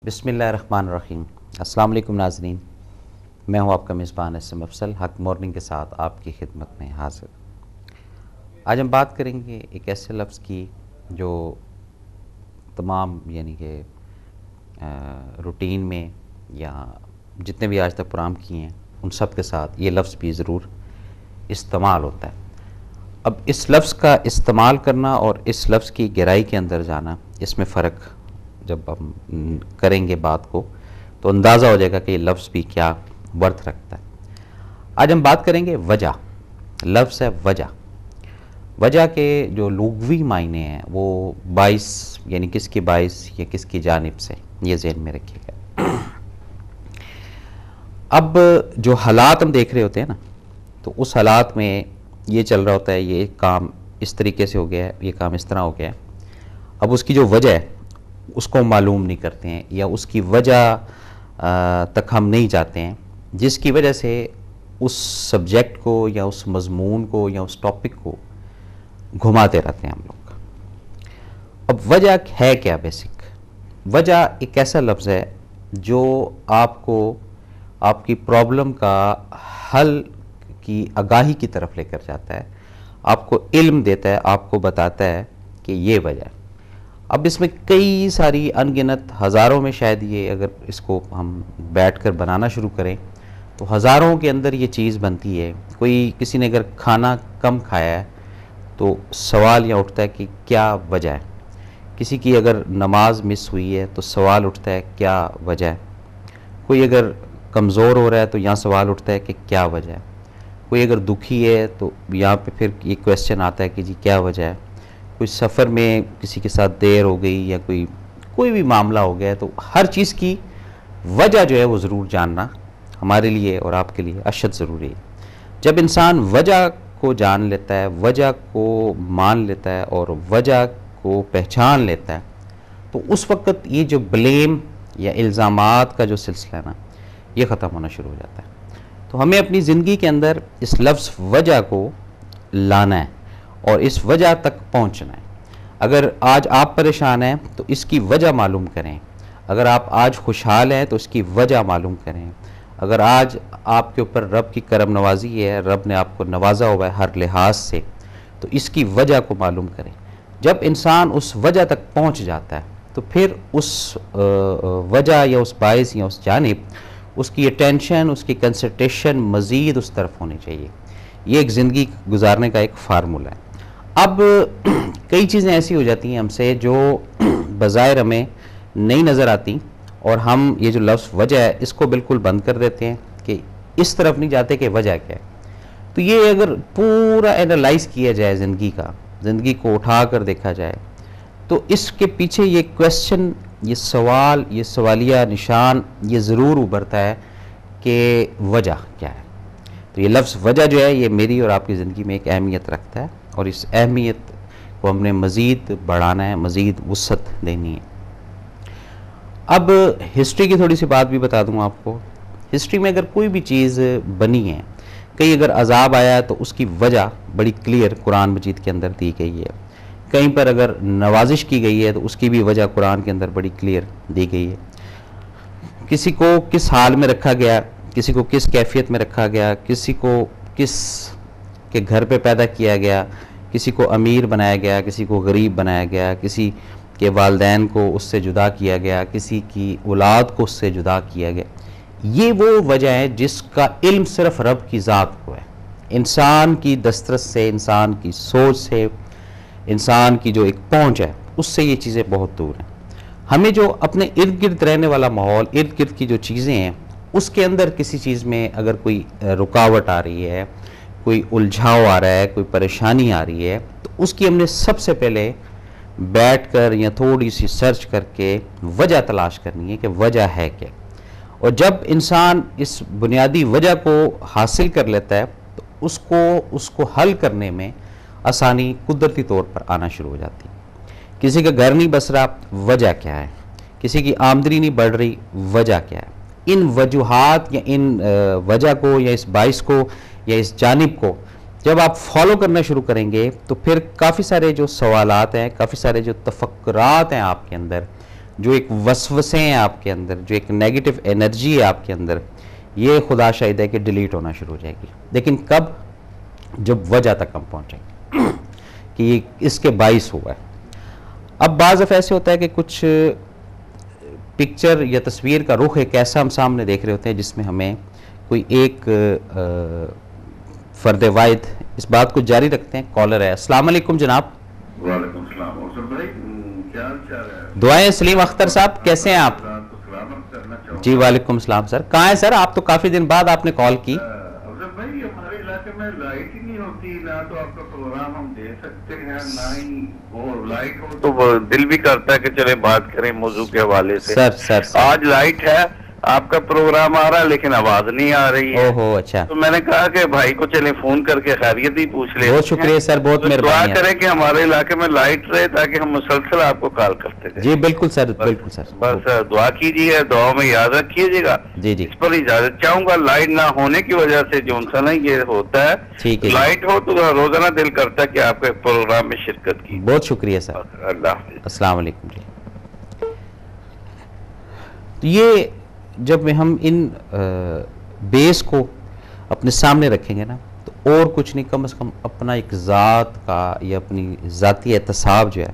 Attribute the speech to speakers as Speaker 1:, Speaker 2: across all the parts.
Speaker 1: بسم اللہ الرحمن الرحیم۔ السلام علیکم ناظرین، میں ہوں آپ کا میزبان اسم افضل، حق مورننگ کے ساتھ آپ کی خدمت میں حاضر۔ آج ہم بات کریں گے ایک ایسے لفظ کی جو تمام یعنی کہ روٹین میں یا جتنے بھی آج تک پروگرام کیے ہیں ان سب کے ساتھ یہ لفظ بھی ضرور استعمال ہوتا ہے۔ اب اس لفظ کا استعمال کرنا اور اس لفظ کی گہرائی کے اندر جانا، اس میں فرق جب ہم کریں گے بات کو تو اندازہ ہو جائے گا کہ یہ لفظ بھی کیا ورتھ رکھتا ہے۔ آج ہم بات کریں گے وجہ۔ لفظ ہے وجہ۔ وجہ کے جو لغوی معنی ہیں وہ باعث یعنی کس کی باعث یا کس کی جانب سے، یہ ذہن میں رکھیے گا۔ اب جو حالات ہم دیکھ رہے ہوتے ہیں نا، تو اس حالات میں یہ چل رہا ہوتا ہے، یہ کام اس طریقے سے ہو گیا ہے، یہ کام اس طرح ہو گیا ہے۔ اب اس کی جو وجہ ہے اس کو معلوم نہیں کرتے ہیں یا اس کی وجہ تک ہم نہیں جاتے ہیں، جس کی وجہ سے اس سبجیکٹ کو یا اس مضمون کو یا اس ٹاپک کو گھماتے رہتے ہیں ہم لوگ۔ اب وجہ ہے کیا؟ بیسک وجہ ایک ایسا لفظ ہے جو آپ کو آپ کی پرابلم کا حل کی آگاہی کی طرف لے کر جاتا ہے، آپ کو علم دیتا ہے، آپ کو بتاتا ہے کہ یہ وجہ ہے۔ اب اس میں کئی ساری ان گنت ہزاروں میں شاید یہ اگر اس کو ہم بیٹھ کر بنانا شروع کریں تو ہزاروں کے اندر یہ چیز بنتی ہے۔ کسی نے اگر کھانا کم کھایا ہے تو سوال یہ اٹھتا ہے کہ کیا وجہ ہے۔ کسی کی اگر نماز مس ہوئی ہے تو سوال اٹھتا ہے کیا وجہ ہے۔ کوئی اگر کمزور ہو رہا ہے تو یہاں سوال اٹھتا ہے کہ کیا وجہ ہے۔ کوئی اگر دکھی ہے تو یہاں پہ پھر یہ کویسچن آتا ہے کہ جی کیا وجہ ہے۔ کوئی سفر میں کسی کے ساتھ دیر ہو گئی یا کوئی بھی معاملہ ہو گیا، تو ہر چیز کی وجہ جو ہے وہ ضرور جاننا ہمارے لیے اور آپ کے لیے اشد ضروری ہے۔ جب انسان وجہ کو جان لیتا ہے، وجہ کو مان لیتا ہے اور وجہ کو پہچان لیتا ہے، تو اس وقت یہ جو بلیم یا الزامات کا جو سلسلہ ہے نا، یہ ختم ہونا شروع ہو جاتا ہے۔ تو ہمیں اپنی زندگی کے اندر اس لفظ وجہ کو لانا ہے اور اس وجہ تک پہنچنا ہے۔ اگر آج آپ پریشان ہیں تو اس کی وجہ معلوم کریں، اگر آپ آج خوشحال ہیں تو اس کی وجہ معلوم کریں، اگر آج آپ کے اوپر رب کی کرم نوازی ہے، رب نے آپ کو نوازا ہوا ہے ہر لحاظ سے، تو اس کی وجہ کو معلوم کریں۔ جب انسان اس وجہ تک پہنچ جاتا ہے تو پھر اس وجہ یا اس باعث یا اس جانب اس کی اٹینشن، اس کی کنسنٹریشن مزید اس طرف ہونی چاہیے۔ یہ ایک زندگی گزارنے کا ایک فارمولہ ہے۔ اب کئی چیزیں ایسی ہو جاتی ہیں ہم سے جو بظاہر ہمیں نہیں نظر آتی، اور ہم یہ جو لفظ وجہ ہے اس کو بالکل بند کر دیتے ہیں کہ اس طرف نہیں جاتے کہ وجہ کیا ہے۔ تو یہ اگر پورا اینالائز کیا جائے زندگی کو اٹھا کر دیکھا جائے تو اس کے پیچھے یہ کویسچن، یہ سوال، یہ سوالیہ نشان یہ ضرور ابھرتا ہے کہ وجہ کیا ہے۔ تو یہ لفظ وجہ جو ہے یہ میری اور آپ کی زندگی میں ایک اہمیت رکھتا ہے، اور اس اہمیت کو ہم نے مزید بڑھانا ہے، مزید وسعت دینی ہے۔ اب ہسٹری کی تھوڑی سی بات بھی بتا دوں آپ کو۔ ہسٹری میں اگر کوئی بھی چیز بنی ہے، کہیں اگر عذاب آیا ہے تو اس کی وجہ بڑی کلیئر قرآن مجید کے اندر دی گئی ہے۔ کہیں پر اگر نوازش کی گئی ہے تو اس کی بھی وجہ قرآن کے اندر بڑی کلیئر دی گئی ہے۔ کسی کو کس حال میں رکھا گیا، کسی کو کس کیفیت میں رکھا گیا، کسی کو کس کے گھر پہ پیدا کیا گیا، کسی کو امیر بنایا گیا، کسی کو غریب بنایا گیا، کسی کے والدین کو اس سے جدا کیا گیا، کسی کی اولاد کو اس سے جدا کیا گیا۔ یہ وہ وجہ ہے جس کا علم صرف رب کی ذات کو ہے۔ انسان کی دسترس سے، انسان کی سوچ سے، انسان کی جو ایک پہنچ ہے اس سے یہ چیزیں بہت دور ہیں۔ ہمیں جو اپنے ارد گرد رہنے والا ماحول، ارد گرد کی جو چیزیں ہیں، اس کے اندر کسی چیز میں اگر کوئی رکاوٹ آ رہی ہے، کوئی الجھاؤ آ رہا ہے، کوئی پریشانی آ رہی ہے، تو اس کی ہم نے سب سے پہلے بیٹھ کر یا تھوڑی سی سرچ کر کے وجہ تلاش کرنی ہے کہ وجہ ہے کیا۔ اور جب انسان اس بنیادی وجہ کو حاصل کر لیتا ہے تو اس کو حل کرنے میں آسانی قدرتی طور پر آنا شروع ہو جاتی ہے۔ کسی کا گھر نہیں بس رہا، وجہ کیا ہے؟ کسی کی آمدنی نہیں بڑھ رہی، وجہ کیا ہے؟ ان وجوہات یا ان وجہ کو یا اس باعث کو یا اس جانب کو جب آپ فالو کرنا شروع کریں گے تو پھر کافی سارے جو سوالات ہیں، کافی سارے جو تفکرات ہیں آپ کے اندر، جو ایک وسوسے ہیں آپ کے اندر، جو ایک نیگیٹو انرجی ہے آپ کے اندر، یہ خدا شاہد ہے کہ ڈیلیٹ ہونا شروع ہو جائے گی. لیکن کب؟ جب وجہ تک ہم پہنچیں گے کہ یہ اس کے باعث ہوا ہے. اب بعض دفعہ ایسے ہوتا ہے کہ کچھ پکچر یا تصویر کا رخ ایک ایسا ہم سامنے دیکھ رہے ہوتے ہیں جس میں ہمیں کوئی ایک فرد واحد. اس بات کو جاری رکھتے ہیں. کالر ہے. السلام علیکم جناب.
Speaker 2: وعلیکم السلام. اور سر بھائی کیا حال ہے؟
Speaker 1: دعائیں. سلیم اختر صاحب کیسے ہیں آپ؟ جی وعلیکم السلام سر. کہاں ہیں سر آپ؟ تو کافی دن بعد آپ نے کال کی.
Speaker 2: افضل بھائی ہمارے علاقے میں لائٹ ہی نہیں ہوتی، نہ تو آپ کا پروگرام ہم دیکھ سکتے ہیں، نہ ہی وہ لائٹ ہو تو دل بھی کرتا ہے کہ چلے بات کریں موضوع کے حوالے سے.
Speaker 1: سر
Speaker 2: آج لائٹ ہے، آپ کا پروگرام آ رہا ہے لیکن آواز نہیں آ رہی ہے.
Speaker 1: اوہو اچھا.
Speaker 2: تو میں نے کہا کہ بھائی کو چلے فون کر کے خیریت ہی پوچھ لیں.
Speaker 1: بہت شکریہ سر، بہت مہربانی.
Speaker 2: دعا کریں کہ ہمارے علاقے میں لائٹ رہے تاکہ ہم مسلسل آپ کو کال کرتے رہیں.
Speaker 1: جی بالکل سر، بالکل سر.
Speaker 2: بس دعا کیجیے، دعا میں یاد رکھیے گا.
Speaker 1: جی جی.
Speaker 2: اس پر اجازت چاہوں گا. لائٹ نہ ہونے کی وجہ سے جو انسان ہے یہ ہوتا ہے.
Speaker 1: ٹھیک ہے.
Speaker 2: لائٹ ہو تو روزانہ دل کرتا ہے کہ آپ کے پروگرام میں شرکت کی.
Speaker 1: بہت شکریہ سر.
Speaker 2: اللہ حافظ.
Speaker 1: السلام علیکم. جی تو یہ جب ہم ان بیس کو اپنے سامنے رکھیں گے نا تو اور کچھ نہیں، کم از کم اپنا ایک ذات کا یا اپنی ذاتی احتساب جو ہے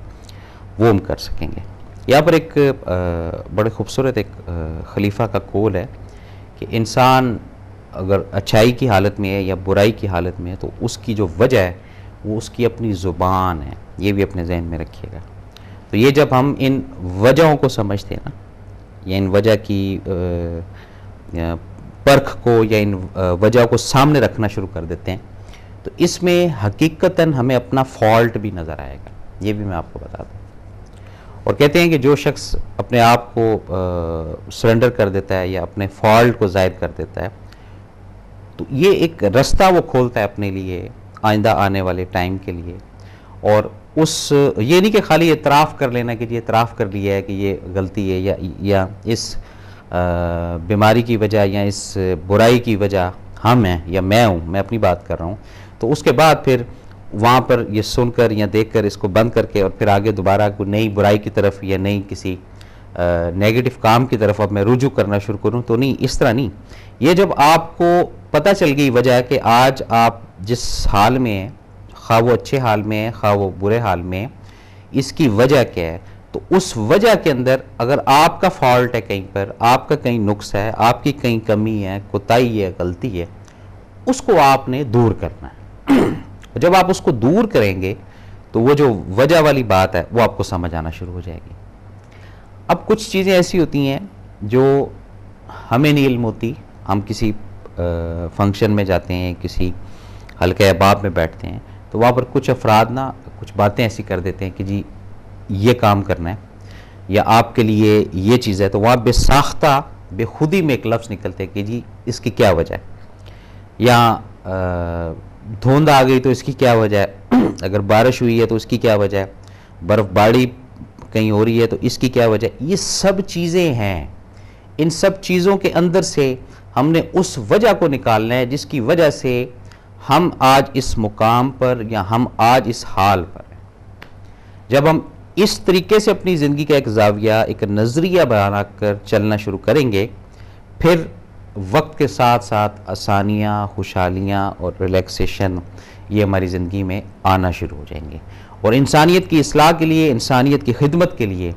Speaker 1: وہ ہم کر سکیں گے. یہاں پر ایک بڑے خوبصورت ایک خلیفہ کا قول ہے کہ انسان اگر اچھائی کی حالت میں ہے یا برائی کی حالت میں ہے تو اس کی جو وجہ ہے وہ اس کی اپنی زبان ہے. یہ بھی اپنے ذہن میں رکھیے گا. تو یہ جب ہم ان وجہوں کو سمجھتے ہیں نا، یا ان وجہ کی پرکھ کو یا ان وجہ کو سامنے رکھنا شروع کر دیتے ہیں تو اس میں حقیقتاً ہمیں اپنا فالٹ بھی نظر آئے گا. یہ بھی میں آپ کو بتا دوں. اور کہتے ہیں کہ جو شخص اپنے آپ کو سرنڈر کر دیتا ہے یا اپنے فالٹ کو ظاہر کر دیتا ہے تو یہ ایک رستہ وہ کھولتا ہے اپنے لیے آئندہ آنے والے ٹائم کے لیے. اور یہ نہیں کہ خالی اعتراف کر لینا کہ یہ اعتراف کر لیا ہے کہ یہ غلطی ہے یا اس بیماری کی وجہ یا اس برائی کی وجہ ہم ہیں یا میں ہوں، میں اپنی بات کر رہا ہوں. تو اس کے بعد پھر وہاں پر یہ سن کر یا دیکھ کر اس کو بند کر کے اور پھر آگے دوبارہ کوئی نئی برائی کی طرف یا نئی کسی نیگیٹو کام کی طرف اب میں رجوع کرنا شروع کروں تو نہیں، اس طرح نہیں. یہ جب آپ کو پتہ چل گئی وجہ ہے کہ آج آپ جس حال میں ہیں، خواہ وہ اچھے حال میں ہے خواہ وہ برے حال میں، اس کی وجہ کیا ہے، تو اس وجہ کے اندر اگر آپ کا فالٹ ہے، کہیں پر آپ کا کہیں نقص ہے، آپ کی کہیں کمی ہے، کوتاہی ہے، غلطی ہے، اس کو آپ نے دور کرنا ہے. جب آپ اس کو دور کریں گے تو وہ جو وجہ والی بات ہے وہ آپ کو سمجھ آنا شروع ہو جائے گی. اب کچھ چیزیں ایسی ہوتی ہیں جو ہمیں نہیں علم ہوتی. ہم کسی فنکشن میں جاتے ہیں، کسی حلقہ احباب میں بیٹھتے ہیں تو وہاں پر کچھ افراد نا کچھ باتیں ایسی کر دیتے ہیں کہ جی یہ کام کرنا ہے یا آپ کے لیے یہ چیز ہے، تو وہاں بے ساختہ بے خودی میں ایک لفظ نکلتے ہیں کہ جی اس کی کیا وجہ ہے، یا دھند آ گئی تو اس کی کیا وجہ ہے، اگر بارش ہوئی ہے تو اس کی کیا وجہ ہے، برف باری کہیں ہو رہی ہے تو اس کی کیا وجہ ہے. یہ سب چیزیں ہیں. ان سب چیزوں کے اندر سے ہم نے اس وجہ کو نکالنا ہے جس کی وجہ سے ہم آج اس مقام پر یا ہم آج اس حال پر ہیں. جب ہم اس طریقے سے اپنی زندگی کا ایک زاویہ، ایک نظریہ بنا کر چلنا شروع کریں گے، پھر وقت کے ساتھ ساتھ آسانیاں، خوشحالیاں اور ریلیکسیشن یہ ہماری زندگی میں آنا شروع ہو جائیں گے. اور انسانیت کی اصلاح کے لیے، انسانیت کی خدمت کے لیے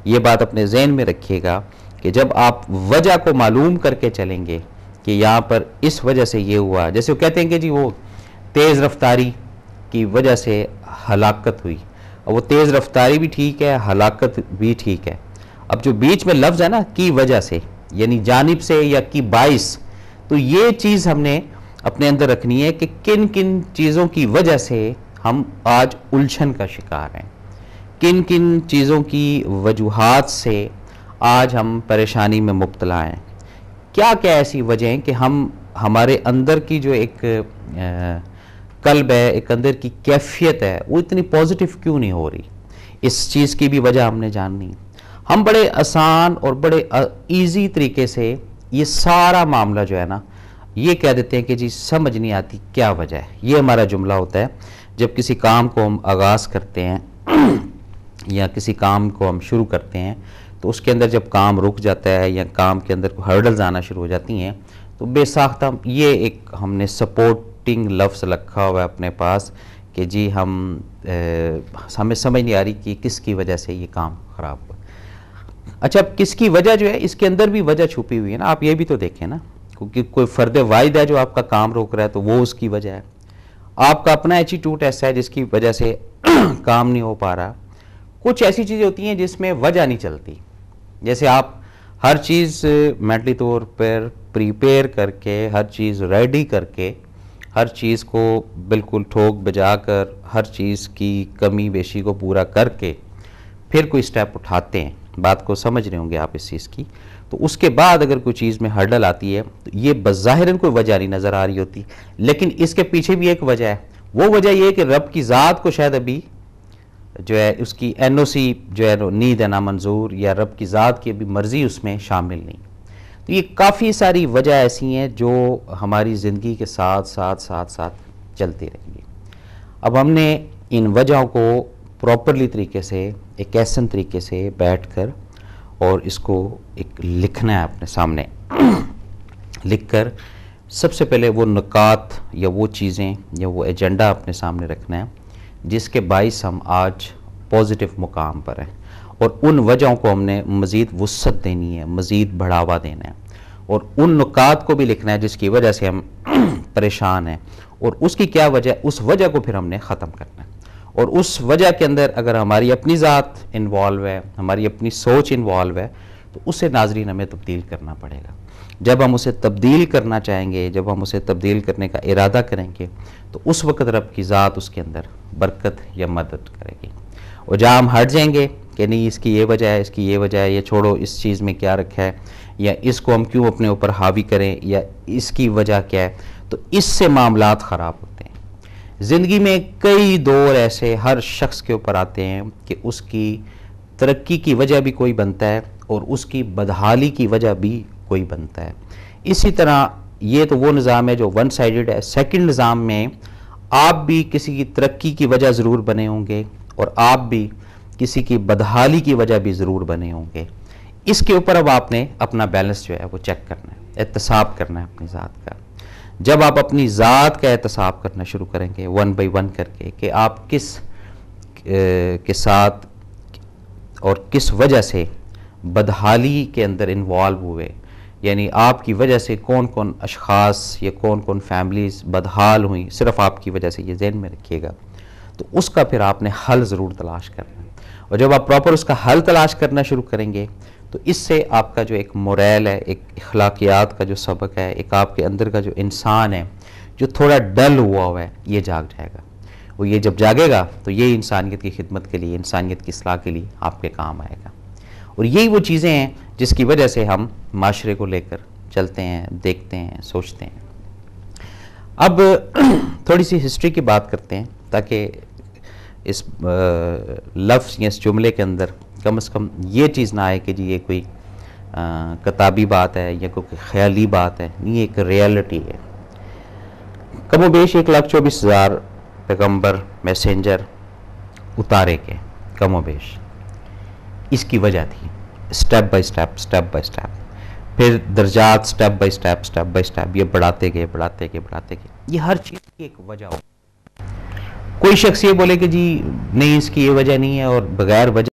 Speaker 1: یہ بات اپنے ذہن میں رکھیے گا کہ جب آپ وجہ کو معلوم کر کے چلیں گے کہ یہاں پر اس وجہ سے یہ ہوا، جیسے وہ کہتے ہیں کہ جی وہ تیز رفتاری کی وجہ سے ہلاکت ہوئی، اور وہ تیز رفتاری بھی ٹھیک ہے، ہلاکت بھی ٹھیک ہے. اب جو بیچ میں لفظ ہے نا کی وجہ سے، یعنی جانب سے یا کی باعث، تو یہ چیز ہم نے اپنے اندر رکھنی ہے کہ کن کن چیزوں کی وجہ سے ہم آج الجھن کا شکار ہیں، کن کن چیزوں کی وجوہات سے آج ہم پریشانی میں مبتلا ہیں، کیا کیا ایسی وجہ ہیں کہ ہمارے اندر کی جو ایک قلب ہے، ایک اندر کی کیفیت ہے، وہ اتنی پازیٹیو کیوں نہیں ہو رہی. اس چیز کی بھی وجہ ہم نے جاننی. ہم بڑے آسان اور بڑے ایزی طریقے سے یہ سارا معاملہ جو ہے نا یہ کہہ دیتے ہیں کہ جی سمجھ نہیں آتی کیا وجہ ہے. یہ ہمارا جملہ ہوتا ہے جب کسی کام کو ہم آغاز کرتے ہیں یا کسی کام کو ہم شروع کرتے ہیں تو اس کے اندر جب کام رک جاتا ہے یا کام کے اندر ہرڈلز آنا شروع ہو جاتی ہیں تو بے ساختہ یہ ایک ہم نے سپورٹنگ لفظ رکھا ہوا ہے اپنے پاس کہ جی ہمیں سمجھ نہیں آ رہی کہ کس کی وجہ سے یہ کام خراب ہوا. اچھا اب کس کی وجہ جو ہے اس کے اندر بھی وجہ چھپی ہوئی ہے نا, آپ یہ بھی تو دیکھیں نا, کیونکہ کوئی فرد واحد ہے جو آپ کا کام روک رہا ہے تو وہ اس کی وجہ ہے. آپ کا اپنا ایٹیٹیوڈ ایسا ہے جس کی وجہ سے کام نہیں ہو پا رہا. کچھ ایسی چیزیں ہوتی ہیں جس میں وجہ نہیں چلتی, جیسے آپ ہر چیز مینٹلی طور پر پریپیئر کر کے, ہر چیز ریڈی کر کے, ہر چیز کو بالکل ٹھوک بجا کر, ہر چیز کی کمی بیشی کو پورا کر کے پھر کوئی سٹیپ اٹھاتے ہیں. بات کو سمجھ رہے ہوں گے آپ اس چیز کی. تو اس کے بعد اگر کوئی چیز میں ہرڈل آتی ہے تو یہ بظاہراً کوئی وجہ نہیں نظر آ رہی ہوتی, لیکن اس کے پیچھے بھی ایک وجہ ہے. وہ وجہ یہ ہے کہ رب کی ذات کو شاید ابھی جو ہے اس کی این او سی جو ہے نیند ہے نامنظور, یا رب کی ذات کی ابھی مرضی اس میں شامل نہیں. تو یہ کافی ساری وجہ ایسی ہیں جو ہماری زندگی کے ساتھ ساتھ ساتھ ساتھ چلتی رہیں گی. اب ہم نے ان وجہوں کو پراپرلی طریقے سے, ایک ایسن طریقے سے بیٹھ کر اور اس کو ایک لکھنا ہے اپنے سامنے. لکھ کر سب سے پہلے وہ نکات یا وہ چیزیں یا وہ ایجنڈا اپنے سامنے رکھنا ہے جس کے باعث ہم آج پازیٹو مقام پر ہیں, اور ان وجہوں کو ہم نے مزید وسعت دینی ہے, مزید بڑھاوا دینا ہے, اور ان نکات کو بھی لکھنا ہے جس کی وجہ سے ہم پریشان ہیں, اور اس کی کیا وجہ, اس وجہ کو پھر ہم نے ختم کرنا ہے. اور اس وجہ کے اندر اگر ہماری اپنی ذات انوالو ہے, ہماری اپنی سوچ انوالو ہے, تو اسے ناظرین ہمیں تبدیل کرنا پڑے گا. جب ہم اسے تبدیل کرنا چاہیں گے, جب ہم اسے تبدیل کرنے کا ارادہ کریں گے, تو اس وقت رب کی ذات اس کے اندر برکت یا مدد کرے گی. اور جہاں ہم ہٹ جائیں گے کہ نہیں اس کی یہ وجہ ہے, اس کی یہ وجہ ہے, یہ چھوڑو اس چیز میں کیا رکھا ہے, یا اس کو ہم کیوں اپنے اوپر حاوی کریں, یا اس کی وجہ کیا ہے, تو اس سے معاملات خراب ہوتے ہیں. زندگی میں کئی دور ایسے ہر شخص کے اوپر آتے ہیں کہ اس کی ترقی کی وجہ بھی کوئی بنتا ہے اور اس کی بدحالی کی وجہ بھی کوئی بنتا ہے. اسی طرح یہ تو وہ نظام ہے جو ون سائیڈڈ ہے. سیکنڈ نظام میں آپ بھی کسی کی ترقی کی وجہ ضرور بنے ہوں گے, اور آپ بھی کسی کی بدحالی کی وجہ بھی ضرور بنے ہوں گے. اس کے اوپر اب آپ نے اپنا بیلنس جو ہے وہ چیک کرنا ہے, احتساب کرنا ہے اپنی ذات کا. جب آپ اپنی ذات کا احتساب کرنا شروع کریں گے ون بائی ون کر کے کہ آپ کس کے ساتھ اور کس وجہ سے بدحالی کے اندر انوالو ہوئے, یعنی آپ کی وجہ سے کون کون اشخاص یا کون کون فیملیز بدحال ہوئیں, صرف آپ کی وجہ سے, یہ ذہن میں رکھیے گا. تو اس کا پھر آپ نے حل ضرور تلاش کرنا ہے. اور جب آپ پراپر اس کا حل تلاش کرنا شروع کریں گے تو اس سے آپ کا جو ایک موریل ہے, ایک اخلاقیات کا جو سبق ہے, ایک آپ کے اندر کا جو انسان ہے جو تھوڑا ڈل ہوا ہے, یہ جاگ جائے گا. اور یہ جب جاگے گا تو یہ انسانیت کی خدمت کے لیے, انسانیت کی اصلاح کے لیے آپ کے کام آئے گا. اور یہی وہ چیزیں ہیں جس کی وجہ سے ہم معاشرے کو لے کر چلتے ہیں, دیکھتے ہیں, سوچتے ہیں. اب تھوڑی سی ہسٹری کی بات کرتے ہیں تاکہ اس لفظ یا اس جملے کے اندر کم از کم یہ چیز نہ آئے کہ جی یہ کوئی کتابی بات ہے یا کوئی خیالی بات ہے. یہ ایک ریالٹی ہے. کم و بیش 1,24,000 پیغمبر میسنجر اتارے کے, کم و بیش اس کی وجہ تھی. Step by step, step by step, پھر درجات step by step, step by step, یہ بڑھاتے گئے بڑھاتے گئے بڑھاتے گئے. یہ ہر چیز کی ایک وجہ ہو. کوئی شخص یہ بولے کہ جی نہیں اس کی یہ وجہ نہیں ہے اور بغیر وجہ